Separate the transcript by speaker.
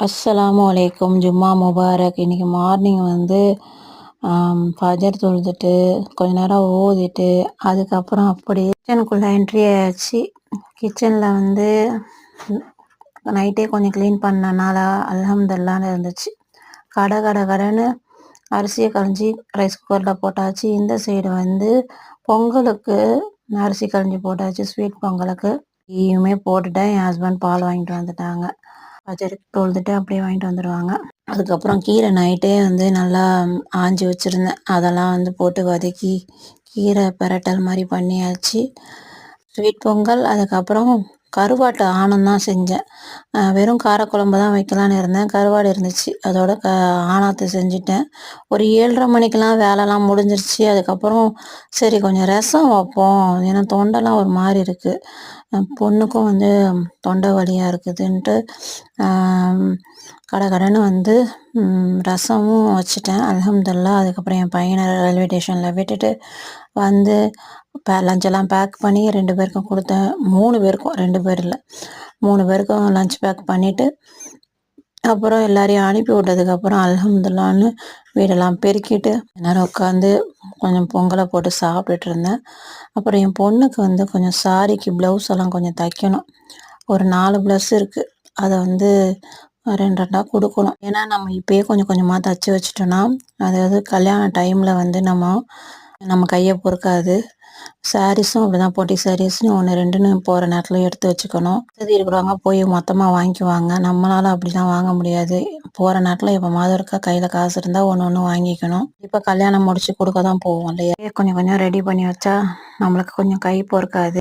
Speaker 1: அஸ்ஸலாமு அலைக்கும். ஜும்மா முபாரக். இன்றைக்கி மார்னிங் வந்து ஃபஜர் தொழுதுட்டு கொஞ்ச நேரம் ஓதிட்டு அதுக்கப்புறம் அப்படியே கிச்சனுக்குள்ளே என்ட்ரி ஆயாச்சு. கிச்சனில் வந்து நைட்டே கொஞ்சம் க்ளீன் பண்ணனால அல்ஹம்துலில்லாஹ்னு இருந்துச்சு. கடைன்னு அரிசியை களைஞ்சி ரைஸ் குக்கரில் போட்டாச்சு. இந்த சைடு வந்து பொங்கலுக்கு அரிசி களைஞ்சி போட்டாச்சு. ஸ்வீட் பொங்கலுக்கு டீயுமே போட்டுட்டேன். என் ஹஸ்பண்ட் பால் வாங்கிட்டு வந்துட்டாங்க. பஜருக்கு தொழுதுட்டு அப்படியே வாங்கிட்டு வந்துடுவாங்க. அதுக்கப்புறம் கீரை நைட்டே வந்து நல்லா ஆஞ்சி வச்சுருந்தேன். அதெல்லாம் வந்து போட்டு வதக்கி கீரை பிரட்டல் மாதிரி பண்ணியாச்சு. ஸ்வீட் பொங்கல், அதுக்கப்புறம் கருவாட்டு ஆணம் செஞ்சேன். வெறும் காரக்குழம்பு தான் வைக்கலான்னு இருந்தேன். கருவாடு இருந்துச்சு, அதோட ஆணத்தை செஞ்சுட்டேன். ஒரு 7:30 மணிக்கெலாம் வேலைலாம் முடிஞ்சிருச்சு. அதுக்கப்புறம் சரி கொஞ்சம் ரசம் வைப்போம், ஏன்னா தொண்டைலாம் ஒரு மாதிரி இருக்குது, பொண்ணுக்கும் வந்து தொண்டை வலியாக இருக்குதுன்ட்டு கடைன்னு வந்து ரசமும் வச்சுட்டேன் அல்ஹம்துலில்லாஹ். அதுக்கப்புறம் என் பையனை ரயில்வே ஸ்டேஷனில் விட்டுட்டு வந்து லஞ்செல்லாம் பேக் பண்ணி 2 பேருக்கும் கொடுத்தேன். 3 பேருக்கும், 2 பேர் இல்லை, 3 பேருக்கும் லஞ்ச் பேக் பண்ணிவிட்டு அப்புறம் எல்லாரையும் அனுப்பி விட்டதுக்கப்புறம் அல்ஹம்துலில்லாஹ்னு வீடெல்லாம் பெருக்கிட்டு நேரம் உட்காந்து கொஞ்சம் பொங்கலை போட்டு சாப்பிட்டுட்டு இருந்தேன். அப்புறம் என் பொண்ணுக்கு வந்து கொஞ்சம் சாரிக்கு ப்ளவுஸ் எல்லாம் கொஞ்சம் தைக்கணும். ஒரு 4 ப்ளவுஸ் இருக்குது. அதை வந்து 2 கொடுக்கணும். ஏன்னா நம்ம இப்போயே கொஞ்சம் கொஞ்சமாக தைச்சி வச்சிட்டோன்னா அதாவது கல்யாண டைமில் வந்து நம்ம கையை பொறுக்காது. சாரீஸும் அப்படி தான், பொட்டி சாரீஸ்னு 1 2ன்னு போகிற நேரத்தில் எடுத்து வச்சுக்கணும். வசதி இருக்கிறவங்க போய் மொத்தமாக வாங்கிக்குவாங்க. நம்மளால் அப்படிலாம் வாங்க முடியாது. போகிற நேரத்தில் இப்போ இருக்கா கையில் காசு இருந்தால் ஒன்று வாங்கிக்கணும். இப்போ கல்யாணம் முடித்து கொடுக்க தான் போவோம் இல்லையா. கொஞ்சம் கொஞ்சம் ரெடி பண்ணி வச்சா நம்மளுக்கு கொஞ்சம் கை பொறுக்காது.